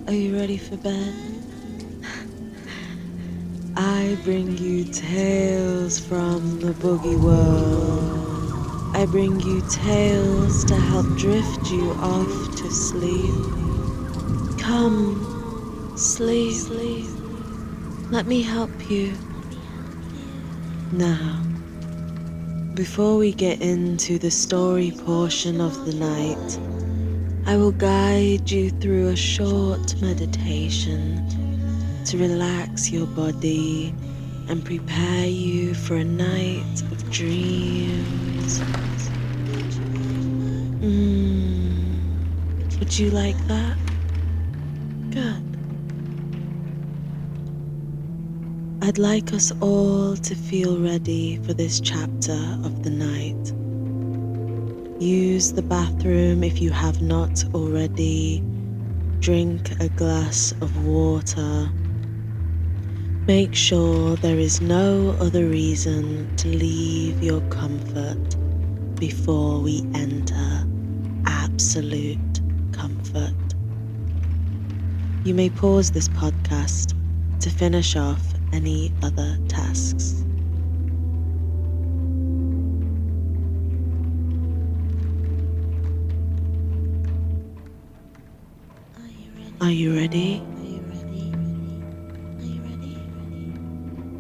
Are you ready for bed? I bring you tales from the boogie world. I bring you tales to help drift you off to sleep. Come, sleep. Let me help you. Now, before we get into the story portion of the night, I will guide you through a short meditation to relax your body and prepare you for a night of dreams. Would you like that? Good. I'd like us all to feel ready for this chapter of the night. Use the bathroom if you have not already. Drink a glass of water. Make sure there is no other reason to leave your comfort before we enter absolute comfort. You may pause this podcast to finish off any other tasks. Are you ready?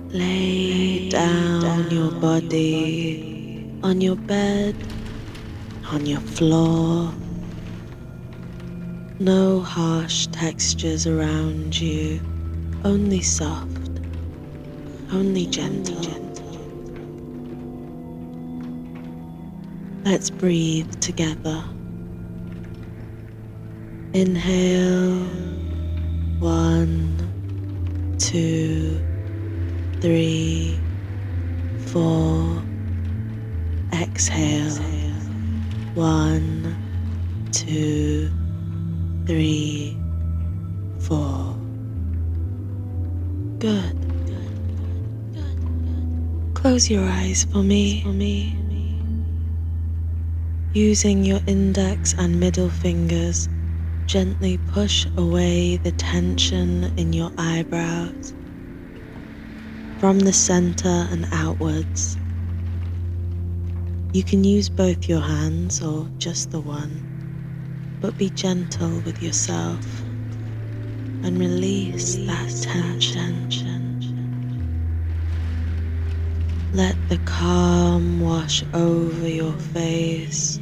Lay down your body on your bed, on your floor. No harsh textures around you, only soft, only gentle. Let's breathe together. Inhale, 1, 2, 3, 4. Exhale, 1, 2, 3, 4. Good. Close your eyes for me. Using your index and middle fingers, gently push away the tension in your eyebrows from the center and outwards. You can use both your hands or just the one, but be gentle with yourself and release that tension. Let the calm wash over your face.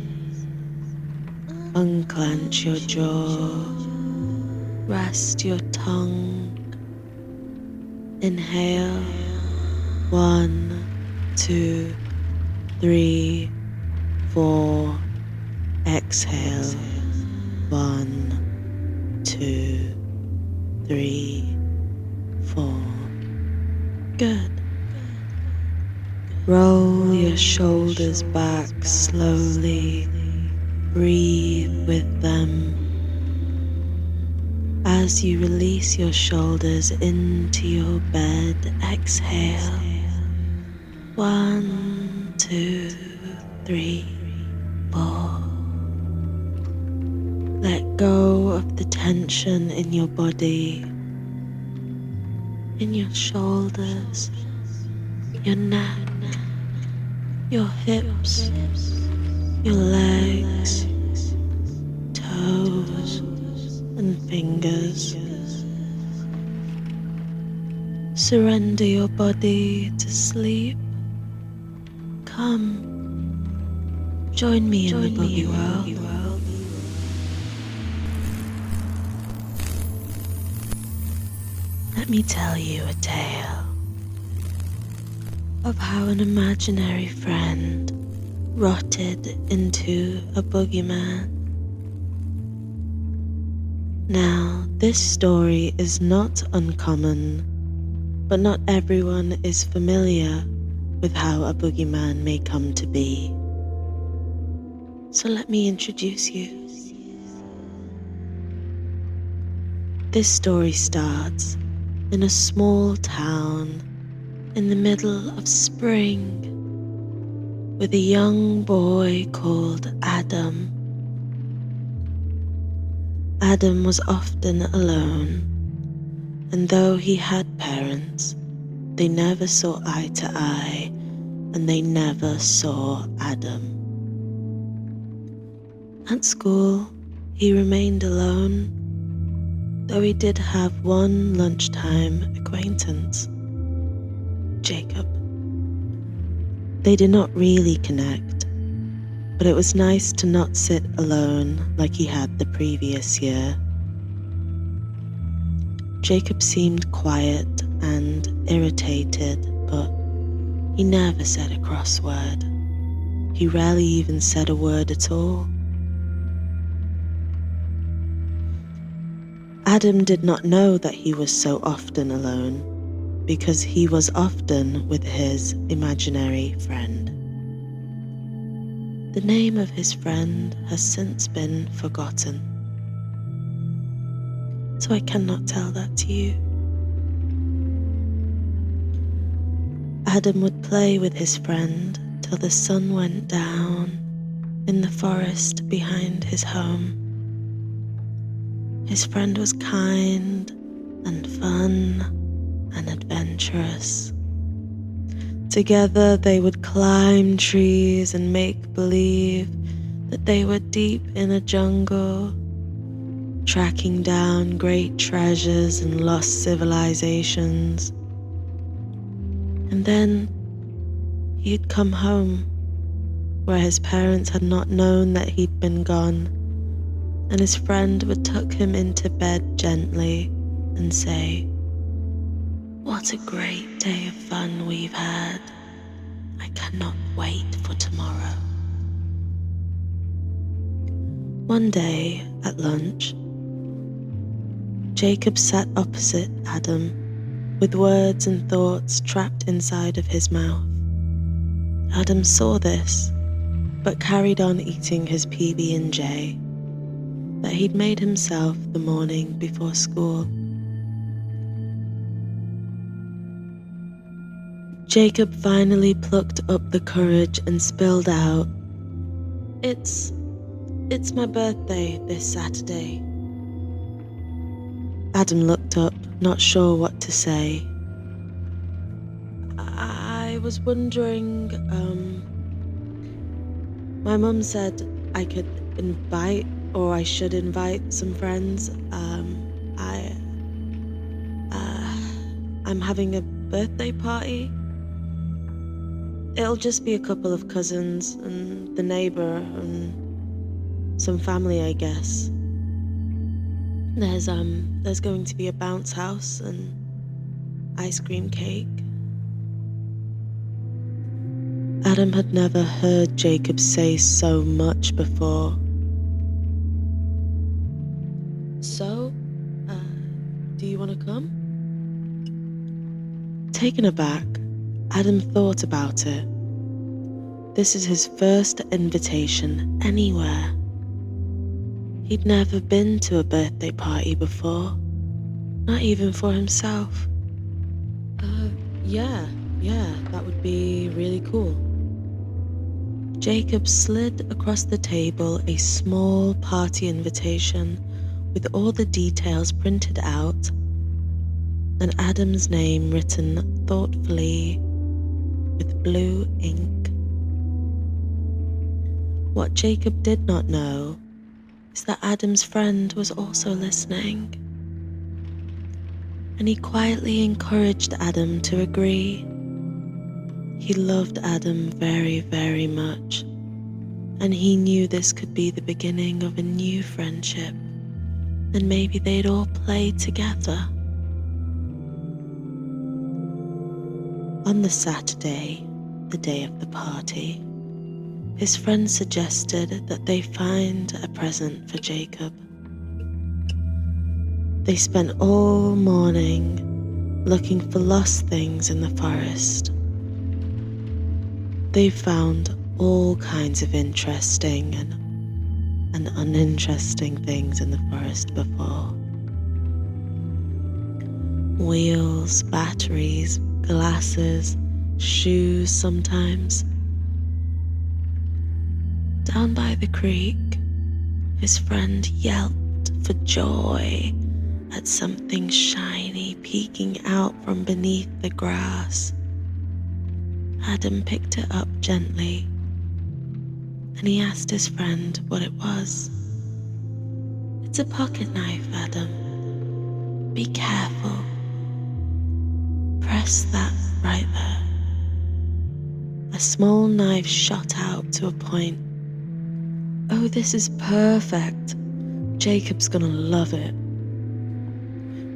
Unclench your jaw. Rest your tongue. Inhale. 1, 2, 3, 4. Exhale. 1, 2, 3, 4. Good. Roll your shoulders back slowly. Breathe with them. As you release your shoulders into your bed, exhale. 1, 2, 3, 4. Let go of the tension in your body, in your shoulders, your neck, your hips, your legs, toes, and fingers. Surrender your body to sleep. Come, join me in the boogie world. Let me tell you a tale of how an imaginary friend rotted into a boogeyman. Now, this story is not uncommon, but not everyone is familiar with how a boogeyman may come to be. So let me introduce you. This story starts in a small town in the middle of spring with a young boy called Adam. Adam was often alone, and though he had parents, they never saw eye to eye, and they never saw Adam. At school, he remained alone, though he did have one lunchtime acquaintance, Jacob. They did not really connect, but it was nice to not sit alone like he had the previous year. Jacob seemed quiet and irritated, but he never said a crossword. He rarely even said a word at all. Adam did not know that he was so often alone, because he was often with his imaginary friend. The name of his friend has since been forgotten, so I cannot tell that to you. Adam would play with his friend till the sun went down in the forest behind his home. His friend was kind and fun and adventurous. Together they would climb trees and make believe that they were deep in a jungle, tracking down great treasures and lost civilizations. And then he'd come home, where his parents had not known that he'd been gone, and his friend would tuck him into bed gently and say, "What a great day of fun we've had. I cannot wait for tomorrow." One day at lunch, Jacob sat opposite Adam with words and thoughts trapped inside of his mouth. Adam saw this, but carried on eating his PB&J that he'd made himself the morning before school. Jacob finally plucked up the courage and spilled out, It's my birthday this Saturday." Adam looked up, not sure what to say. "I was wondering, my mum said I could invite, or I should invite some friends. I'm having a birthday party. It'll just be a couple of cousins and the neighbor and some family, I guess. There's going to be a bounce house and ice cream cake." Adam had never heard Jacob say so much before. "So, do you want to come?" Taken aback, Adam thought about it. This is his first invitation anywhere. He'd never been to a birthday party before, not even for himself. Yeah, that would be really cool." Jacob slid across the table a small party invitation with all the details printed out and Adam's name written thoughtfully with blue ink. What Jacob did not know is that Adam's friend was also listening, and he quietly encouraged Adam to agree. He loved Adam very, very much, and he knew this could be the beginning of a new friendship, and maybe they'd all play together. On the Saturday, the day of the party, his friend suggested that they find a present for Jacob. They spent all morning looking for lost things in the forest. They found all kinds of interesting and uninteresting things in the forest before. Wheels, batteries, glasses, shoes sometimes. Down by the creek, his friend yelped for joy at something shiny peeking out from beneath the grass. Adam picked it up gently, and he asked his friend what it was. "It's a pocket knife, Adam. Be careful. Press that right there." A small knife shot out to a point. "Oh, this is perfect. Jacob's gonna love it."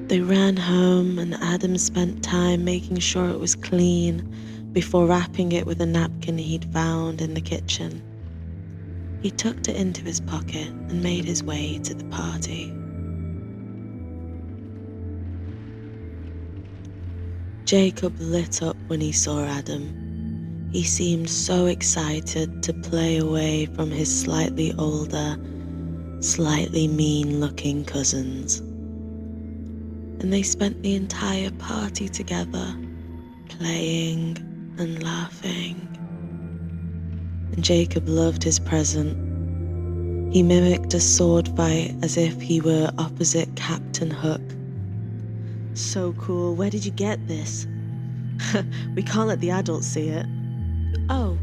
They ran home, and Adam spent time making sure it was clean before wrapping it with a napkin he'd found in the kitchen. He tucked it into his pocket and made his way to the party. Jacob lit up when he saw Adam. He seemed so excited to play away from his slightly older, slightly mean-looking cousins. And they spent the entire party together, playing and laughing. And Jacob loved his present. He mimicked a sword fight as if he were opposite Captain Hook. "So cool, where did you get this?" "We can't let the adults see it." "Oh,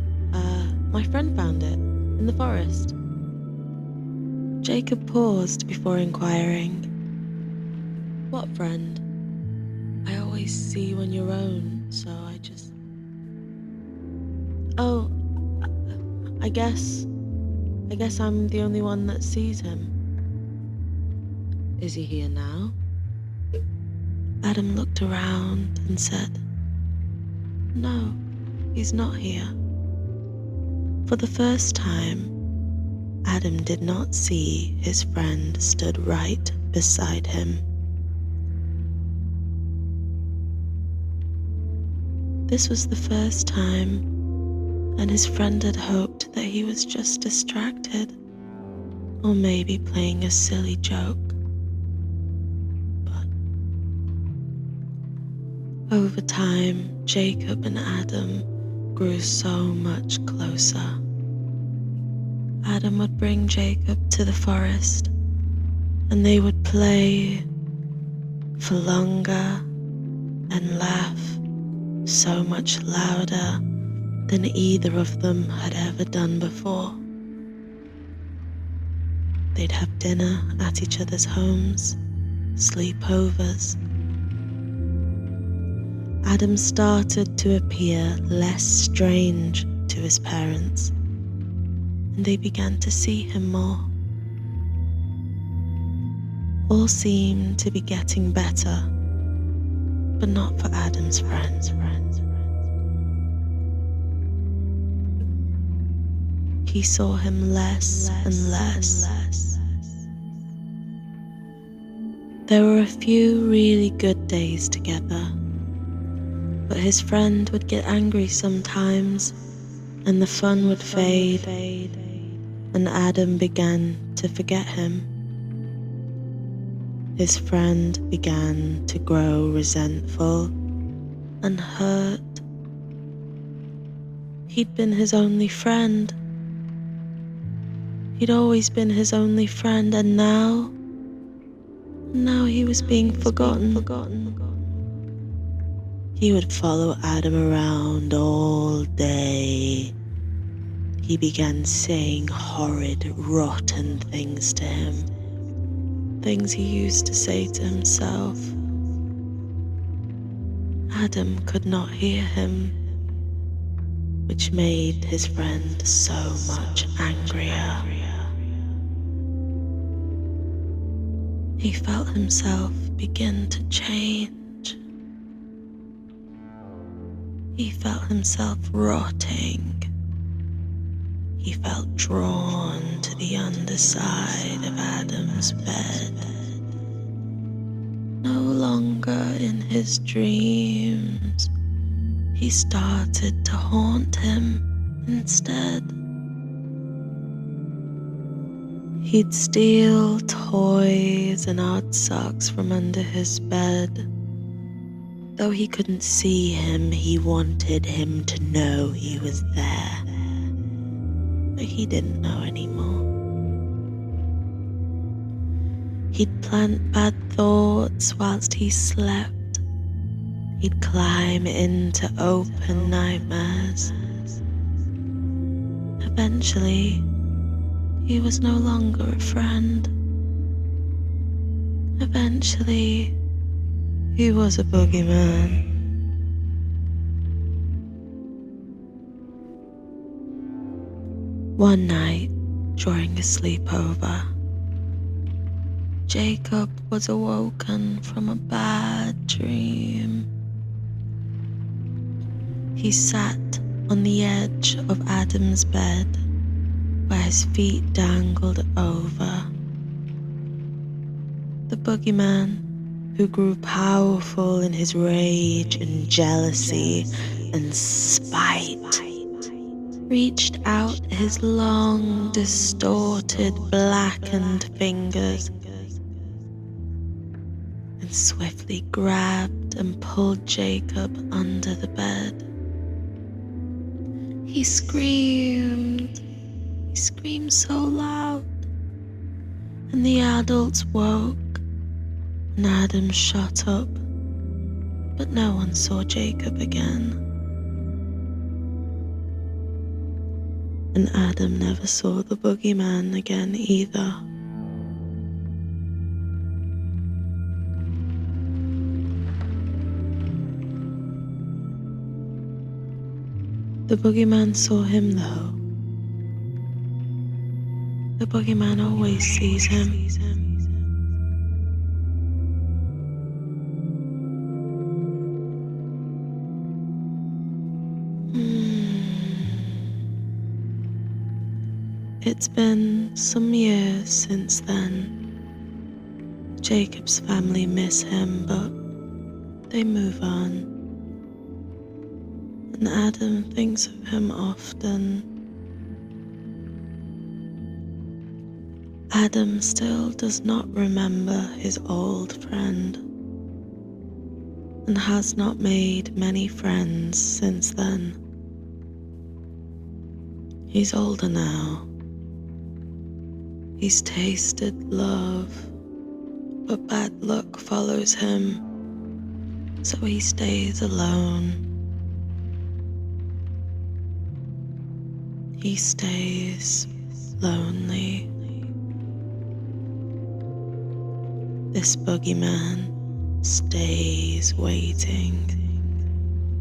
my friend found it in the forest." Jacob paused before inquiring. "What friend? I always see you on your own, so I just..." "Oh, I guess I'm the only one that sees him." "Is he here now?" Adam looked around and said, "No, he's not here." For the first time, Adam did not see his friend stood right beside him. This was the first time, and his friend had hoped that he was just distracted, or maybe playing a silly joke. But over time, Jacob and Adam grew so much closer. Adam would bring Jacob to the forest, and they would play for longer and laugh so much louder than either of them had ever done before. They'd have dinner at each other's homes, sleepovers. Adam started to appear less strange to his parents, and they began to see him more. All seemed to be getting better, but not for Adam's friends. He saw him less and less. There were a few really good days together, but his friend would get angry sometimes, and the fun would fade, and Adam began to forget him. His friend began to grow resentful and hurt. He'd been his only friend. He'd always been his only friend, and now he was being forgotten. He would follow Adam around all day. He began saying horrid, rotten things to him. Things he used to say to himself. Adam could not hear him, which made his friend so much angrier. He felt himself begin to change. He felt himself rotting. He felt drawn to the underside of Adam's bed. No longer in his dreams, he started to haunt him instead. He'd steal toys and odd socks from under his bed. Though he couldn't see him, he wanted him to know he was there. But he didn't know anymore. He'd plant bad thoughts whilst he slept. He'd climb into open nightmares. Eventually, he was no longer a friend. Eventually, he was a boogeyman. One night, during a sleepover, Jacob was awoken from a bad dream. He sat on the edge of Adam's bed, where his feet dangled over. The boogeyman, who grew powerful in his rage and jealousy and spite, reached out his long, distorted, blackened fingers and swiftly grabbed and pulled Jacob under the bed. He screamed so loud, and the adults woke, and Adam shot up, but no one saw Jacob again. And Adam never saw the boogeyman again either. The boogeyman saw him though. The boogeyman always sees him. It's been some years since then. Jacob's family miss him, but they move on. And Adam thinks of him often. Adam still does not remember his old friend and has not made many friends since then. He's older now. He's tasted love, but bad luck follows him, so he stays alone. He stays lonely. This boogeyman stays waiting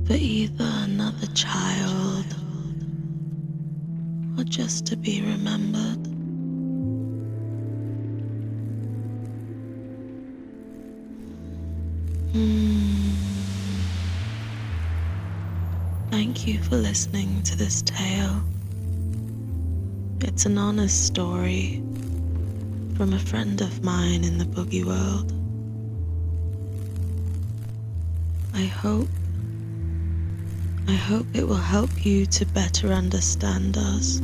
for either another child or just to be remembered. Thank you for listening to this tale. It's an honest story from a friend of mine in the Boogey world. I hope it will help you to better understand us.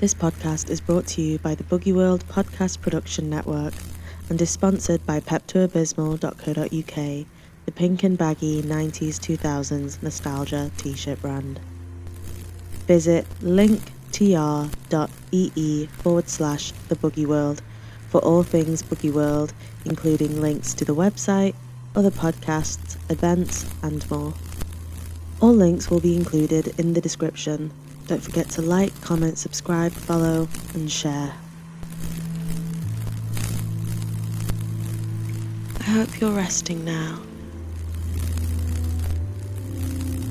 This podcast is brought to you by the BOOGEYWORLD Podcast Production Network and is sponsored by peptoabysmal.co.uk, the pink and baggy 90s 2000s nostalgia t-shirt brand. Visit linktr.ee/theboogeyworld for all things Boogey World, including links to the website, other podcasts, events, and more. All links will be included in the description. Don't forget to like, comment, subscribe, follow, and share. I hope you're resting now.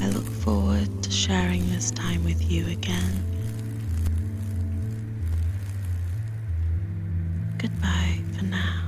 I look forward to sharing this time with you again. Goodbye for now.